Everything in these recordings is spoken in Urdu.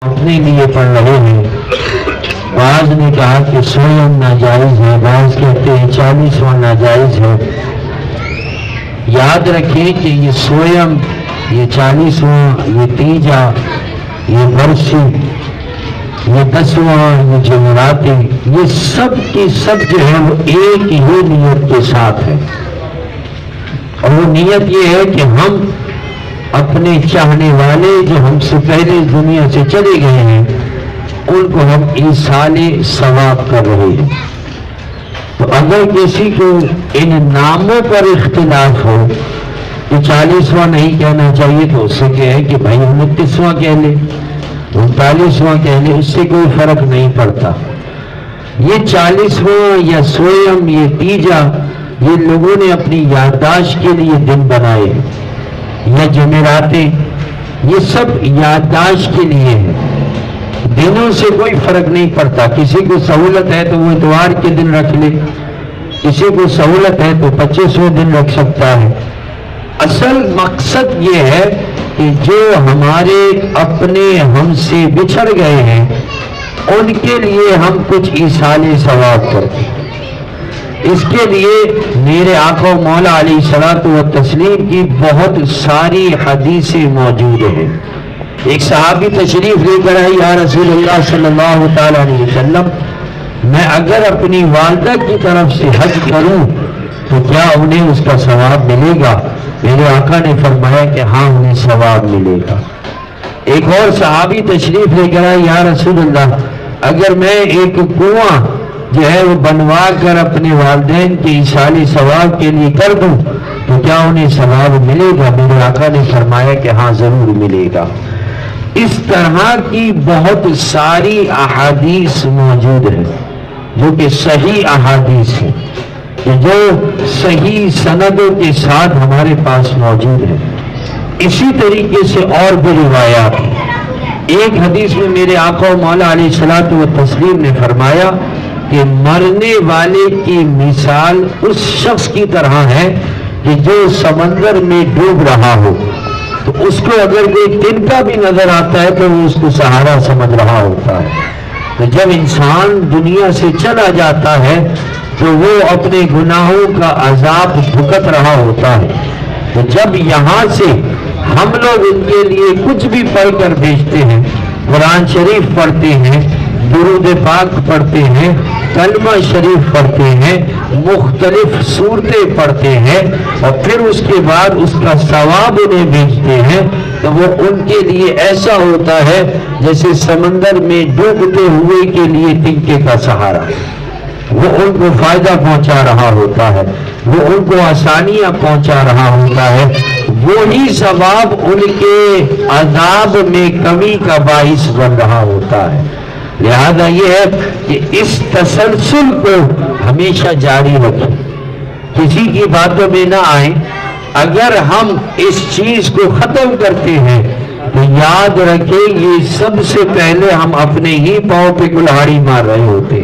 اپنے لیے پڑھ رہے ہیں. بعض نے کہا کہ سویم ناجائز ہے، بعض کہتے ہیں 40واں ناجائز ہے. یاد رکھیں کہ یہ سویم، یہ 40واں، یہ تیجا، یہ برسی، یہ 10واں، یہ جمعراتیں، یہ سب کی سب جو ہے وہ ایک ہی نیت کے ساتھ ہے. اور وہ نیت یہ ہے کہ ہم اپنے چاہنے والے جو ہم سے پہلے دنیا سے چلے گئے ہیں ان کو ہم ایصال ثواب کر رہے ہیں. تو اگر کسی کو ان ناموں پر اختلاف ہو کہ 40واں نہیں کہنا چاہیے تو اس سے کہے کہ بھائی 29واں کہہ لے، 39واں کہہ لے، اس سے کوئی فرق نہیں پڑتا. یہ 40واں یا سویم، یہ تیجا، یہ لوگوں نے اپنی یادداشت کے لیے دن بنائے، یا جمعراتیں، یہ سب یادداشت کے لیے ہیں. دنوں سے کوئی فرق نہیں پڑتا. کسی کو سہولت ہے تو وہ اتوار کے دن رکھ لے، کسی کو سہولت ہے تو 25ویں دن رکھ سکتا ہے. اصل مقصد یہ ہے کہ جو ہمارے اپنے ہم سے بچھڑ گئے ہیں ان کے لیے ہم کچھ ایصال ثواب کرتے ہیں. اس کے لیے میرے آقا و مولا علیہ الصلوۃ والتسلیم کی بہت ساری حدیثیں موجود ہیں. ایک صحابی تشریف لے کر آئے، یا رسول اللہ صلی اللہ تعالی علیہ وسلم، میں اگر اپنی والدہ کی طرف سے حج کروں تو کیا انہیں اس کا ثواب ملے گا؟ میرے آقا نے فرمایا کہ ہاں انہیں ثواب ملے گا. ایک اور صحابی تشریف لے کر آئے، یا رسول اللہ، اگر میں ایک کنواں جو ہے وہ بنوا کر اپنے والدین کے ایصال ثواب کے لیے کر دوں تو کیا انہیں ثواب ملے گا؟ میرے آقا نے فرمایا کہ ہاں ضرور ملے گا. اس طرح کی بہت ساری احادیث موجود ہیں جو کہ صحیح احادیث ہیں، جو صحیح سندوں کے ساتھ ہمارے پاس موجود ہیں. اسی طریقے سے اور بھی روایات ہیں. ایک حدیث میں میرے آقا و مولا علیہ الصلوۃ والتسلیم نے فرمایا کہ مرنے والے کی مثال اس شخص کی طرح ہے کہ جو سمندر میں ڈوب رہا ہو، تو اس کو اگر کوئی تنکا بھی نظر آتا ہے تو وہ اس کو سہارا سمجھ رہا ہوتا ہے. تو جب انسان دنیا سے چلا جاتا ہے تو وہ اپنے گناہوں کا عذاب بھگت رہا ہوتا ہے. تو جب یہاں سے ہم لوگ ان کے لیے کچھ بھی پڑھ کر بھیجتے ہیں، قرآن شریف پڑھتے ہیں، درود پاک پڑھتے ہیں، کلمہ شریف پڑھتے ہیں، مختلف سورتیں پڑھتے ہیں، اور پھر اس کے بعد اس کا ثواب انہیں بھیجتے ہیں، تو وہ ان کے لیے ایسا ہوتا ہے جیسے سمندر میں ڈوبتے ہوئے کے لیے تنکے کا سہارا. وہ ان کو فائدہ پہنچا رہا ہوتا ہے، وہ ان کو آسانیاں پہنچا رہا ہوتا ہے. وہی ثواب ان کے عذاب میں کمی کا باعث بن رہا ہوتا ہے. لہذا یہ ہے کہ اس تسلسل کو ہمیشہ جاری رکھیں، کسی کی باتوں میں نہ آئیں. اگر ہم اس چیز کو ختم کرتے ہیں تو یاد رکھیں یہ سب سے پہلے ہم اپنے ہی پاؤں پہ کلہاڑی مار رہے ہوتے.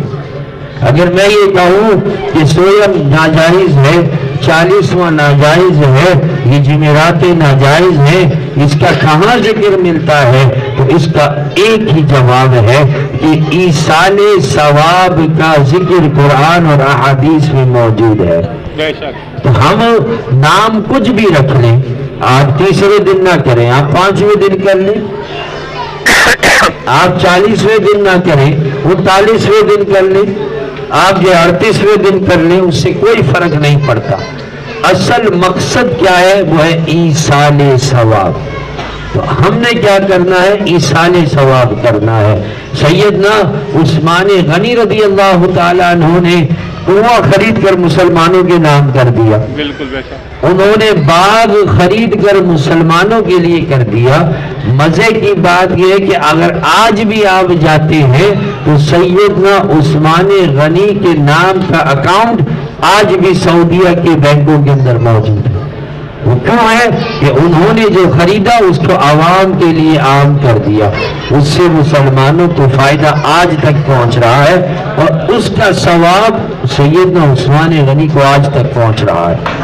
اگر میں یہ کہوں کہ سویم ناجائز ہے، 40واں ناجائز ہے، یہ جمعراتیں ناجائز ہیں، اس کا کہاں ذکر ملتا ہے؟ تو اس کا ایک ہی جواب ہے کہ ایصال ثواب کا ذکر قرآن اور احادیث میں موجود ہے. تو ہم نام کچھ بھی رکھ لیں، آپ 30ویں دن نہ کریں، آپ 5ویں دن کر لیں، آپ 40ویں دن نہ کریں، 39ویں دن کر لیں، آپ جو 38ویں دن کر لیں، اس سے کوئی فرق نہیں پڑتا. اصل مقصد کیا ہے؟ وہ ہے ایصال ثواب. تو ہم نے کیا کرنا ہے؟ ایصال ثواب کرنا ہے. سیدنا عثمان غنی رضی اللہ تعالیٰ عنہ نے کنواں خرید کر مسلمانوں کے نام کر دیا. بالکل. انہوں نے باغ خرید کر مسلمانوں کے لیے کر دیا. مزے کی بات یہ ہے کہ اگر آج بھی آپ جاتے ہیں تو سیدنا عثمان غنی کے نام کا اکاؤنٹ آج بھی سعودیہ کے بینکوں کے اندر موجود ہے. وہ کیوں ہے کہ انہوں نے جو خریدا اس کو عوام کے لیے عام کر دیا. اس سے مسلمانوں کو فائدہ آج تک پہنچ رہا ہے اور اس کا ثواب سیدنا عثمان غنی کو آج تک پہنچ رہا ہے.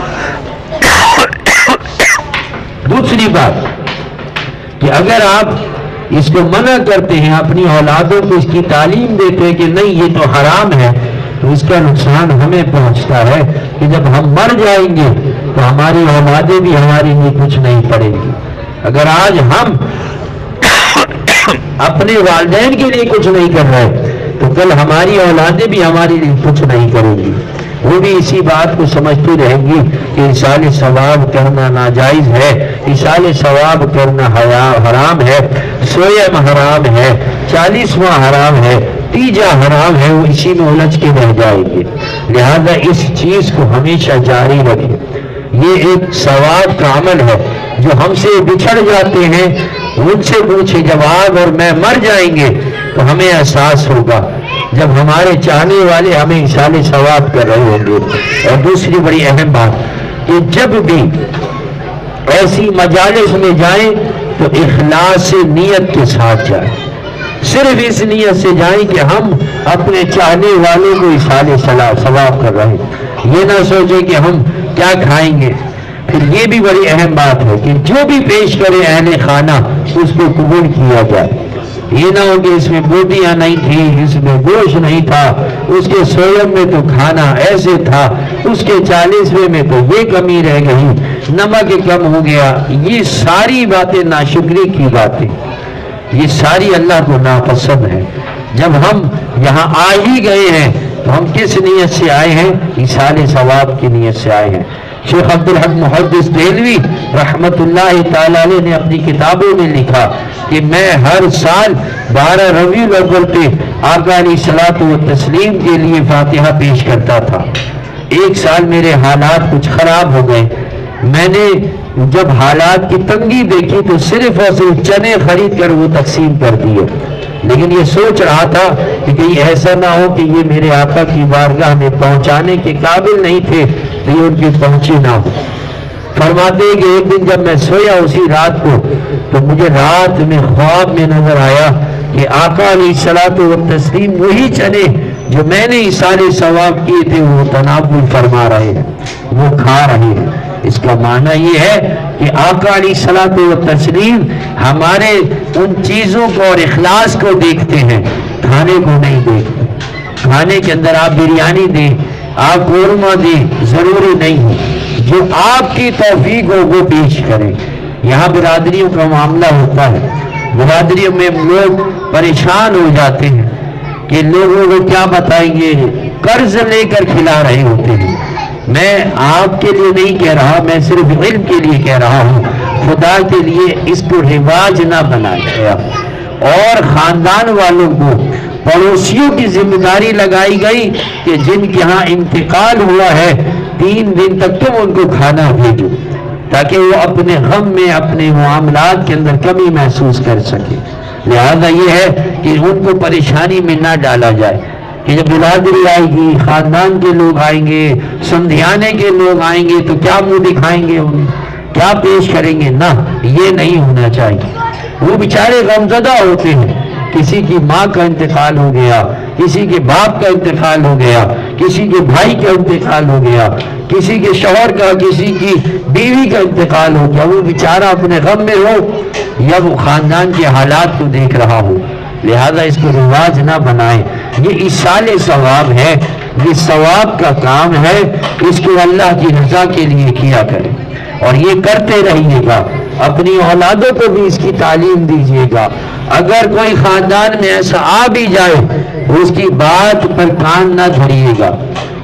دوسری بات کہ اگر آپ اس کو منع کرتے ہیں، اپنی اولادوں کو اس کی تعلیم دیتے ہیں کہ نہیں یہ تو حرام ہے، تو اس کا نقصان ہمیں پہنچتا ہے کہ جب ہم مر جائیں گے تو ہماری اولادیں بھی ہمارے لیے کچھ نہیں پڑیں گی۔ اگر آج ہم اپنے والدین کے لیے کچھ نہیں کر رہے تو کل ہماری اولادیں بھی ہمارے لیے کچھ نہیں کریں گی، وہ بھی اسی بات کو سمجھتی رہیں گی کہ ایصال ثواب کرنا ناجائز ہے، ایصال ثواب کرنا حرام ہے، سویم حرام ہے، 40واں حرام ہے، تیجا حرام ہے، وہ اسی میں الجھ کے رہ جائیں گے۔ لہذا اس چیز کو ہمیشہ جاری رکھیں۔ یہ ایک ثواب کا عمل ہے، جو ہم سے بچھڑ جاتے ہیں ان سے پوچھے جب آپ اور میں مر جائیں گے تو ہمیں احساس ہوگا، جب ہمارے چاہنے والے ہمیں ایصال ثواب کر رہے ہوں گے۔ اور دوسری بڑی اہم بات کہ جب بھی ایسی مجالس میں جائیں تو اخلاص نیت کے ساتھ جائیں، صرف اس نیت سے جائیں کہ ہم اپنے چاہنے والوں کو ایصال ثواب کر رہے ہیں، یہ نہ سوچیں کہ ہم کیا کھائیں گے۔ پھر یہ بھی بڑی اہم بات ہے کہ جو بھی پیش کرے اہل خانہ اس کو قبول کیا جائے، یہ نہ ہو کہ اس میں بوٹیاں نہیں تھی، اس میں گوشت نہیں تھا، اس کے سویم میں تو کھانا ایسے تھا، اس کے 40ویں میں تو یہ کمی رہ گئی، نمک کم ہو گیا۔ یہ ساری باتیں ناشکری کی باتیں، یہ ساری اللہ کو ناپسند ہے۔ جب ہم یہاں آ ہی گئے ہیں تو ہم کس نیت سے آئے ہیں؟ ایصال ثواب کی نیت سے آئے ہیں۔ شیخ عبدالحق محدث دہلوی رحمت اللہ تعالی علیہ نے اپنی کتابوں میں لکھا کہ میں ہر سال 12 ربیع الاول پہ آقا علیہ الصلوۃ والتسلیم کے لیے فاتحہ پیش کرتا تھا۔ ایک سال میرے حالات کچھ خراب ہو گئے، میں نے جب حالات کی تنگی دیکھی تو صرف اور صرف چنے خرید کر وہ تقسیم کر دیے، لیکن یہ سوچ رہا تھا کہ کہیں ایسا نہ ہو کہ یہ میرے آقا کی بارگاہ میں پہنچانے کے قابل نہیں تھے تو یہ ان کے پہنچے نہ ہو۔ فرماتے ہیں کہ ایک دن جب میں سویا اسی رات کو تو مجھے رات میں خواب میں نظر آیا کہ آقا علیہ الصلوۃ والتسلیم وہی چنے جو میں نے ایصال ثواب کیے تھے وہ تناول فرما رہے ہیں، وہ کھا رہے ہیں۔ اس کا معنی یہ ہے کہ آقا علیہ الصلوۃ والتسلیم ہمارے ان چیزوں کو اور اخلاص کو دیکھتے ہیں، کھانے کو نہیں دیکھتے۔ کھانے کے اندر آپ بریانی دیں، آپ قورمہ دیں، ضروری نہیں ہے، جو آپ کی توفیق ہو وہ پیش کریں۔ یہاں برادریوں کا معاملہ ہوتا ہے، برادریوں میں لوگ پریشان ہو جاتے ہیں کہ لوگوں کو کیا بتائیں گے، قرض لے کر کھلا رہے ہوتے ہیں۔ میں آپ کے لیے نہیں کہہ رہا، میں صرف علم کے لیے کہہ رہا ہوں، خدا کے لیے اس کو رواج نہ بنایا گیا۔ اور خاندان والوں کو، پڑوسیوں کی ذمہ داری لگائی گئی کہ جن کے ہاں انتقال ہوا ہے 3 دن تک تم ان کو کھانا بھیجو، تاکہ وہ اپنے غم میں، اپنے معاملات کے اندر کمی محسوس کر سکے۔ لہذا یہ ہے کہ ان کو پریشانی میں نہ ڈالا جائے کہ جب برادری آئے گی، خاندان کے لوگ آئیں گے، سندھیانے کے لوگ آئیں گے تو کیا منہ دکھائیں گے، انہیں کیا پیش کریں گے؟ نہ، یہ نہیں ہونا چاہیے۔ وہ بیچارے غمزدہ ہوتے ہیں، کسی کی ماں کا انتقال ہو گیا، کسی کے باپ کا انتقال ہو گیا، کسی کے بھائی کا انتقال ہو گیا، کسی کے شوہر کا، کسی کی بیوی کا انتقال ہو گیا، وہ بیچارہ اپنے غم میں ہو یا وہ خاندان کے حالات کو دیکھ رہا ہو۔ لہذا اس کو رواج نہ بنائیں، یہ ایصال ثواب ہے، یہ ثواب کا کام ہے، اس کو اللہ کی رضا کے لیے کیا کریں اور یہ کرتے رہیے گا۔ اپنی اولادوں کو بھی اس کی تعلیم دیجیے گا۔ اگر کوئی خاندان میں ایسا آ بھی جائے اس کی بات پر کان نہ دھریے گا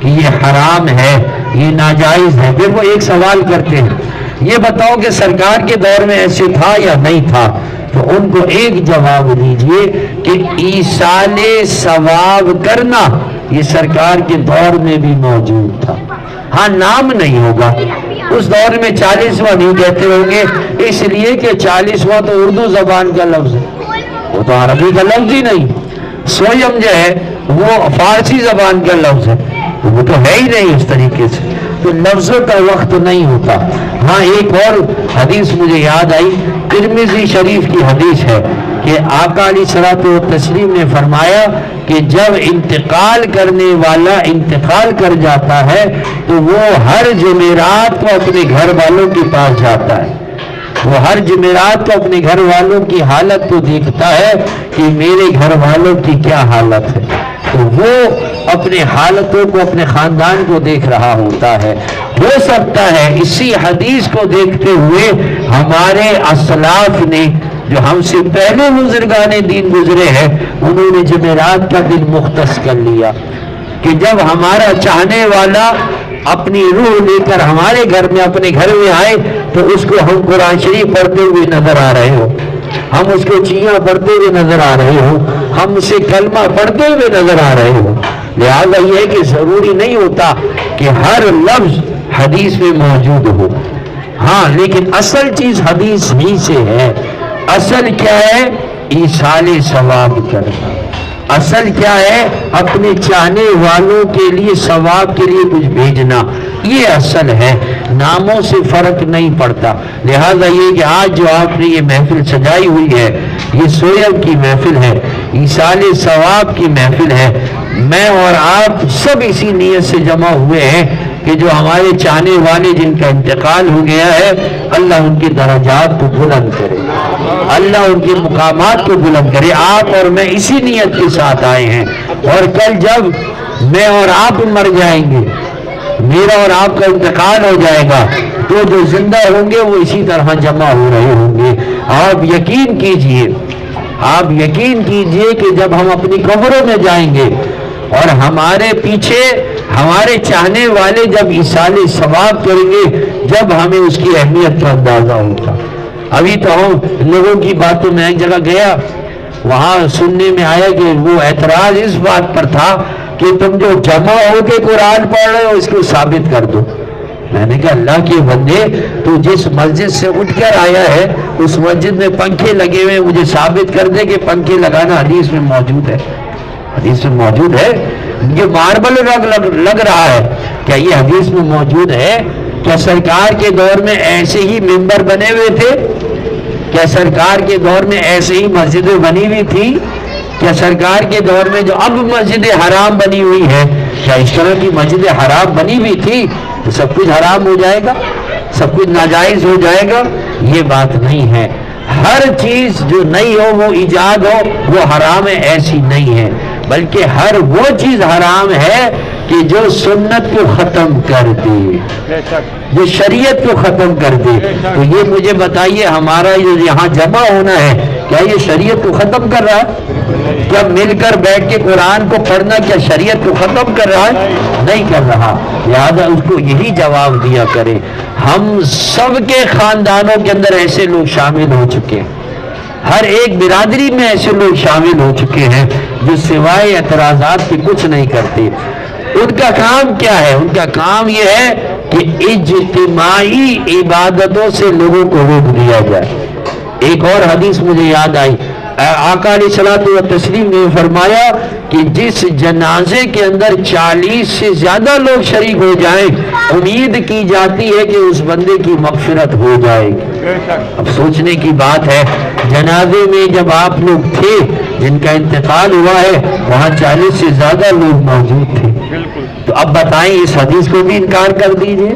کہ یہ حرام ہے، یہ ناجائز ہے۔ پھر وہ ایک سوال کرتے ہیں، یہ بتاؤ کہ سرکار کے دور میں ایسے تھا یا نہیں تھا؟ تو ان کو ایک جواب دیجئے کہ ایصال ثواب کرنا یہ سرکار کے دور میں بھی موجود تھا، ہاں نام نہیں ہوگا، اس دور میں 40واں نہیں کہتے ہوں گے، اس لیے کہ 40واں تو اردو زبان کا لفظ ہے، وہ تو عربی کا لفظ ہی نہیں۔ سویم جو ہے وہ فارسی زبان کا لفظ ہے، وہ تو ہے ہی نہیں اس طریقے سے، تو لفظوں کا وقت نہیں ہوتا۔ ہاں ایک اور حدیث مجھے یاد آئی، ترمذی شریف کی حدیث ہے کہ آقا علیہ الصلوۃ والتسلیم نے فرمایا کہ جب انتقال کرنے والا انتقال کر جاتا ہے تو وہ ہر جمعرات کو اپنے گھر والوں کے پاس جاتا ہے، وہ ہر جمعرات کو اپنے گھر والوں کی حالت کو دیکھتا ہے کہ میرے گھر والوں کی کیا حالت ہے، تو وہ اپنے حالتوں کو، اپنے خاندان کو دیکھ رہا ہوتا ہے۔ ہو سکتا ہے اسی حدیث کو دیکھتے ہوئے ہمارے اسلاف نے، جو ہم سے پہلے بزرگان دین گزرے ہیں، انہوں نے جمعرات کا دن مختص کر لیا کہ جب ہمارا چاہنے والا اپنی روح لے کر ہمارے گھر میں، اپنے گھر میں آئے تو اس کو ہم قرآن شریف پڑھتے ہوئے نظر آ رہے ہو، ہم اس کو چیاں پڑھتے ہوئے نظر آ رہے ہو، ہم اسے کلمہ پڑھتے ہوئے نظر آ رہے ہو۔ لہذا یہ ہے کہ ضروری نہیں ہوتا کہ ہر لفظ حدیث میں موجود ہو، ہاں لیکن اصل چیز حدیث ہی سے ہے۔ اصل کیا ہے؟ ایصال ثواب کرنا۔ اصل کیا ہے؟ اپنے چاہنے والوں کے لیے ثواب کے لیے کچھ بھیجنا، یہ اصل ہے، ناموں سے فرق نہیں پڑتا۔ لہذا یہ کہ آج جو آپ نے یہ محفل سجائی ہوئی ہے، یہ سویم کی محفل ہے، ایصال ثواب کی محفل ہے، میں اور آپ سب اسی نیت سے جمع ہوئے ہیں کہ جو ہمارے چاہنے والے جن کا انتقال ہو گیا ہے، اللہ ان کے درجات کو بلند کرے، اللہ ان کے مقامات کو بلند کرے۔ آپ اور میں اسی نیت کے ساتھ آئے ہیں، اور کل جب میں اور آپ مر جائیں گے، میرا اور آپ کا انتقال ہو جائے گا، تو جو زندہ ہوں گے وہ اسی طرح جمع ہو رہے ہوں گے۔ آپ یقین کیجئے، آپ یقین کیجئے کہ جب ہم اپنی قبروں میں جائیں گے اور ہمارے پیچھے ہمارے چاہنے والے جب ایصال ثواب کریں گے، جب ہمیں اس کی اہمیت کا اندازہ ہوگا۔ ابھی تو ہم لوگوں کی باتوں میں ایک جگہ گیا، وہاں سننے میں آیا کہ وہ اعتراض اس بات پر تھا کہ تم جو جمع ہو کے قرآن پڑھ رہے ہو اس کو ثابت کر دو۔ میں نے کہا اللہ کے بندے، تو جس مسجد سے اٹھ کر آیا ہے اس مسجد میں پنکھے لگے ہوئے، مجھے ثابت کر دے کہ پنکھے لگانا حدیث میں موجود ہے، حدیث میں موجود ہے۔ یہ ماربل لگ رہا ہے، کیا یہ حدیث میں موجود ہے؟ کیا سرکار کے دور میں ایسے ہی ممبر بنے ہوئے تھے؟ کیا سرکار کے دور میں ایسے ہی مسجدیں بنی ہوئی تھی؟ کیا سرکار کے دور میں جو اب مسجد حرام بنی ہوئی ہے، کیا اس طرح کی مسجد حرام بنی ہوئی تھی؟ تو سب کچھ حرام ہو جائے گا، سب کچھ ناجائز ہو جائے گا؟ یہ بات نہیں ہے۔ ہر چیز جو نئی ہو، وہ ایجاد ہو، وہ حرام ہے، ایسی نہیں ہے، بلکہ ہر وہ چیز حرام ہے کہ جو سنت کو ختم کر دے، جو شریعت کو ختم کر دے۔ تو یہ مجھے بتائیے، ہمارا جو یہاں جمع ہونا ہے، کیا یہ شریعت کو ختم کر رہا ہے؟ کیا مل کر بیٹھ کے قرآن کو پڑھنا کیا شریعت کو ختم کر رہا ہے؟ نہیں کر رہا۔ لہذا اس کو یہی جواب دیا کرے۔ ہم سب کے خاندانوں کے اندر ایسے لوگ شامل ہو چکے ہیں، ہر ایک برادری میں ایسے لوگ شامل ہو چکے ہیں جو سوائے اعتراضات کے کچھ نہیں کرتے۔ ان کا کام کیا ہے؟ ان کا کام یہ ہے کہ اجتماعی عبادتوں سے لوگوں کو روک دیا جائے۔ ایک اور حدیث مجھے یاد آئی، آقا علیہ الصلوۃ والتسلیم نے فرمایا کہ جس جنازے کے اندر 40 سے زیادہ لوگ شریک ہو جائیں، امید کی جاتی ہے کہ اس بندے کی مغفرت ہو جائے گی۔ اب سوچنے کی بات ہے، جنازے میں جب آپ لوگ تھے، جن کا انتقال ہوا ہے، وہاں 40 سے زیادہ لوگ موجود تھے، تو اب بتائیں اس حدیث کو بھی انکار کر دیجئے۔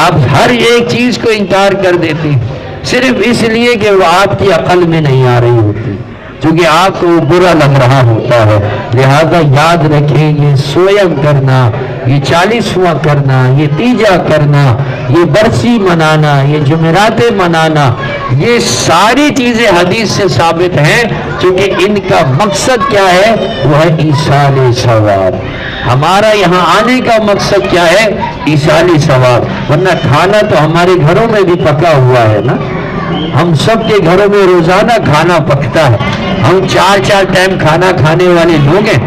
آپ ہر ایک چیز کو انکار کر دیتے ہیں صرف اس لیے کہ وہ آپ کی عقل میں نہیں آ رہی ہوتی، چونکہ آپ کو وہ برا لگ رہا ہوتا ہے۔ لہذا یاد رکھیں، یہ سویم کرنا، یہ 40واں کرنا، یہ تیجا کرنا، یہ برسی منانا، یہ جمعراتیں منانا، یہ ساری چیزیں حدیث سے ثابت ہیں، چونکہ ان کا مقصد کیا ہے؟ وہ ہے ایصال ثواب۔ ہمارا یہاں آنے کا مقصد کیا ہے؟ ایصال ثواب۔ ورنہ کھانا تو ہمارے گھروں میں بھی پکا ہوا ہے نا، ہم سب کے گھروں میں روزانہ کھانا پکتا ہے، ہم 4 ٹائم کھانا کھانے والے لوگ ہیں۔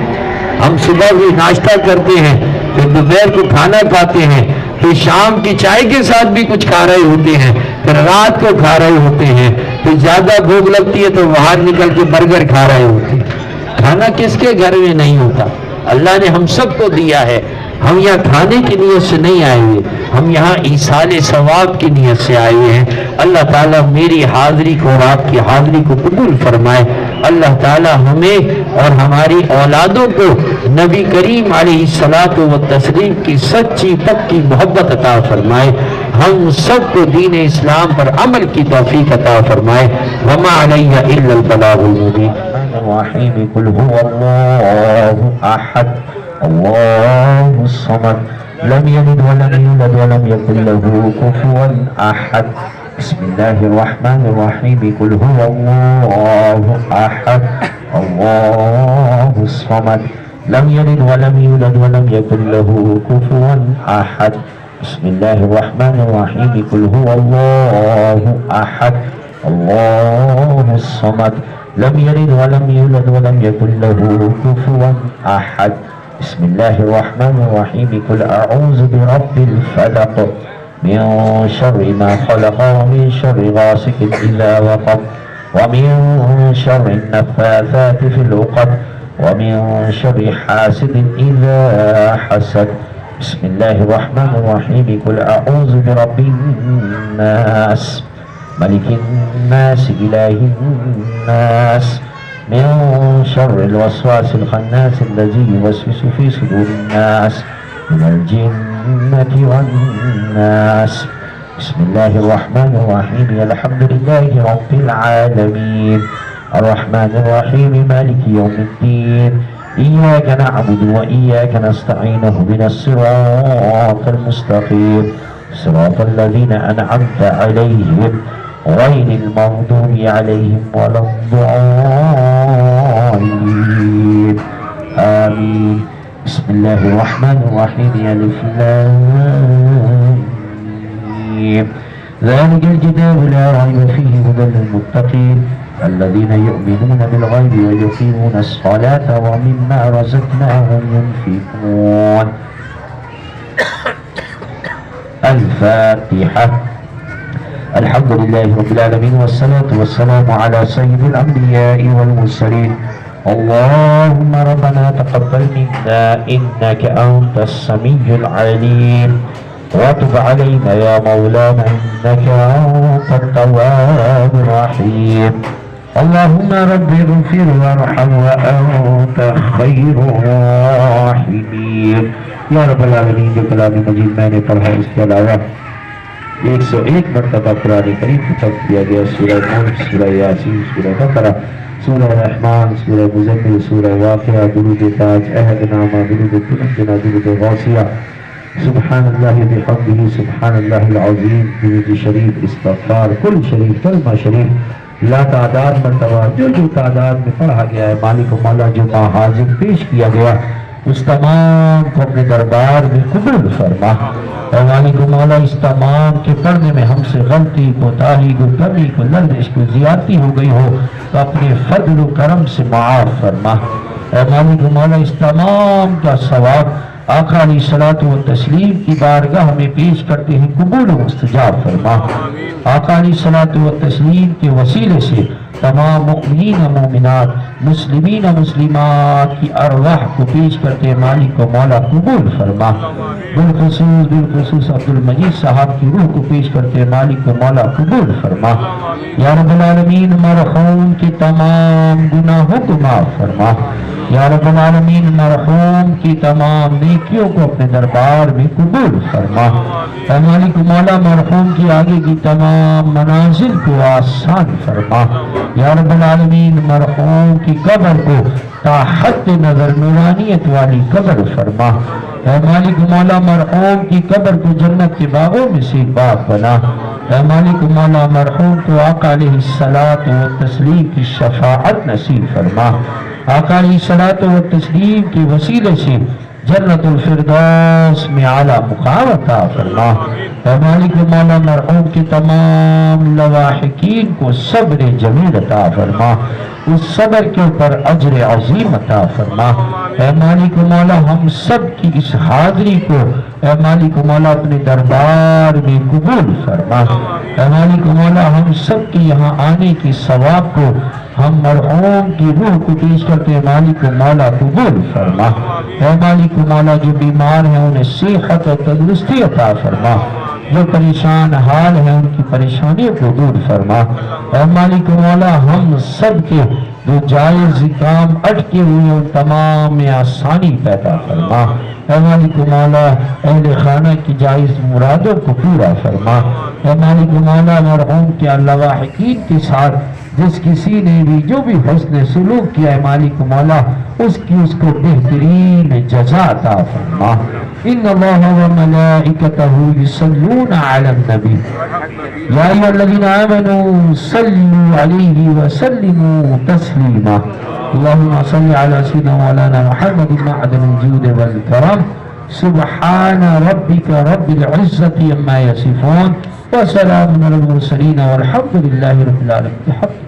ہم صبح بھی ناشتہ کرتے ہیں، پھر دوپہر کو کھانا کھاتے ہیں، پھر شام کی چائے کے ساتھ بھی کچھ کھا رہے ہوتے ہیں، پھر رات کو کھا رہے ہوتے ہیں، پھر زیادہ بھوک لگتی ہے تو باہر نکل کے برگر کھا رہے ہوتے ہیں۔ کھانا کس کے گھر میں نہیں ہوتا؟ اللہ نے ہم سب کو دیا ہے۔ ہم یہاں کھانے کی نیت سے نہیں آئے ہوئے، ہم یہاں ایصال ثواب کی نیت سے آئے ہوئے ہیں۔ اللہ تعالیٰ میری حاضری کو اور آپ کی حاضری کو قبول فرمائے۔ اللہ تعالیٰ ہمیں اور ہماری اولادوں کو نبی کریم علیہ الصلوۃ والتسلیم کی سچی پکی محبت عطا فرمائے۔ ہم سب کو دین اسلام پر عمل کی توفیق عطا فرمائے. وما علیہ الا البلاغ المبین. الرحیم قل هو اللہ احد اللہ الصمد لم یلد ولم یولد ولم یکن له کفوا احد. بسم اللہ الرحمن الرحیم قل هو اللہ احد اللہ الصمد لم یلد ولم یولد ولم یکن له کفوا احد. بسم اللہ الرحمن الرحیم قل هو اللہ احد اللہ الصمد لم یلد ولم یولد ولم یکن له کفوا احد. بسم اللہ الرحمن الرحیم قل اعوذ برب الفلق من شر ما خلق ومن شر غاسق اذا وقب ومن شر النفاثات في العقد ومن شر حاسد اذا حسد. بسم اللہ الرحمن الرحیم قل اعوذ برب الناس ملك الناس إله الناس من شر الوسواس الخناس الذي يوسوس في صدور الناس من الجنة والناس. بسم الله الرحمن الرحيم الحمد لله رب العالمين الرحمن الرحيم مالك يوم الدين إياك نعبد وإياك نستعين اهدنا الصراط المستقيم صراط الذين أنعمت عليهم غير المغضوب عليهم ولا الضالين آمين. بسم الله الرحمن الرحيم ألف لام ميم ذلك الكتاب لا ريب فيه هدى للمتقين الذين يؤمنون بالغيب ويقيمون الصلاة ومما رزقناهم ينفقون. الفاتحة. الحمد لله رب العالمين والصلاة والسلام على سيد الأنبياء والمرسلين. اللهم ربنا تقبل منا إنك أنت السميع العليم وتب علينا يا مولانا إنك أنت التواب الرحيم. اللهم رب اغفر وارحم وأنت خير الراحمين. یا رب العالمین جو کلام مجید میں نے پڑھا اس کے علاوہ 101 مرتبہ قرآن کریم ختم کیا گیا. سورہ ملک، سورہ یاسین، سورہ بقرہ، سورہ رحمان، سورہ مزمل، سورہ واقعہ، درود تاج، عہد نامہ، درود تنجنا، درود غوثیہ، سبحان اللہ بحمدہ، سبحان اللہ العظیم، درود شریف، استغفار، کل شریف، کلمہ شریف، لا تعداد مرتبہ جو تعداد میں پڑھا گیا ہے مالک و مولا جو حاضر پیش کیا گیا اس تمام کو اپنے دربار میں قبول فرما. اے مالک و مولا اس تمام کے پڑھنے میں ہم سے غلطی، کوتاہی، کمی، لرزش، زیادتی ہو گئی ہو تو اپنے فضل و کرم سے معاف فرما. اے مالک و مولا اس تمام کا ثواب آقا علیہ الصلوۃ والتسلیم کی بارگاہ میں پیش کرتے ہیں قبول و مستجاب فرما. آقا علیہ الصلوۃ والتسلیم کے وسیلے سے تمام مؤمنین و مومنات، مسلمین و مسلمات کی ارواح کو پیش کرتے ہیں مالک و مولا قبول فرما. بالخصوص عبد المجید صاحب کی روح کو پیش کرتے ہیں مالک و مولا قبول فرما. یا رب العالمین مرحوم کے تمام گناہوں کو معاف فرما. یا رب العالمین مرحوم کی تمام نیکیوں کو اپنے دربار میں قبول فرما. اے مالک و مولا مرحوم کی آگے کی تمام منازل کو آسان فرما. یا رب العالمین مرحوم کی قبر کو تا حد نظر نورانیت والی قبر فرما. اے مالک و مولا مرحوم کی قبر کو جنت کے باغوں میں سے باغ بنا. اے مالک و مولا مرحوم کو آقا علیہ الصلوۃ والتسلیم کی شفاعت نصیب فرما. آقا علیہ الصلوۃ والتسلیم کے وسیلے سے جنت الفردوس میں اعلیٰ مقام عطا فرما. اے مالک و مولا مرحوم کے تمام لواحقین کو صبر جمیل عطا فرما. اس صبر کے اوپر اجر عظیم عطا فرما. اے مالک و مولا ہم سب کی اس حاضری کو اے مالک و مولا اپنے دربار میں قبول فرما. اے مالک و مولا ہم سب کی یہاں آنے کی ثواب کو ہم مرحوم کی روح کو پیش کرتے ہیں مالک و مولا قبول فرما. اے مالک و مولا جو بیمار ہیں انہیں صحت و تندرستی عطا فرما. جو پریشان حال ہیں ان کی پریشانیوں کو دور فرما. اے مالک و مولا ہم سب کے جو جائز کام اٹکے ہوئے ان تمام میں آسانی پیدا فرما۔ اے مالک مولا اہل خانہ کی جائز مرادوں کو پورا فرما۔ اے مالک مولا مرحوم کے لواحقین کے ساتھ جس کسی نے بھی جو بھی حسن سلوک کیا ہے مالک مولا اس کو بہترین جزا عطا فرما۔ ان اللہ و ملائکتہ یصلون علی النبی یا ایھا الذین آمنوا صلوا علیہ وسلموا تسلیما۔ اللهم صل على سيدنا مولانا محمد معدن الجود والكرم سبحان ربك رب العزة عما يصفون وسلام على المرسلين والحمد لله رب العالمين۔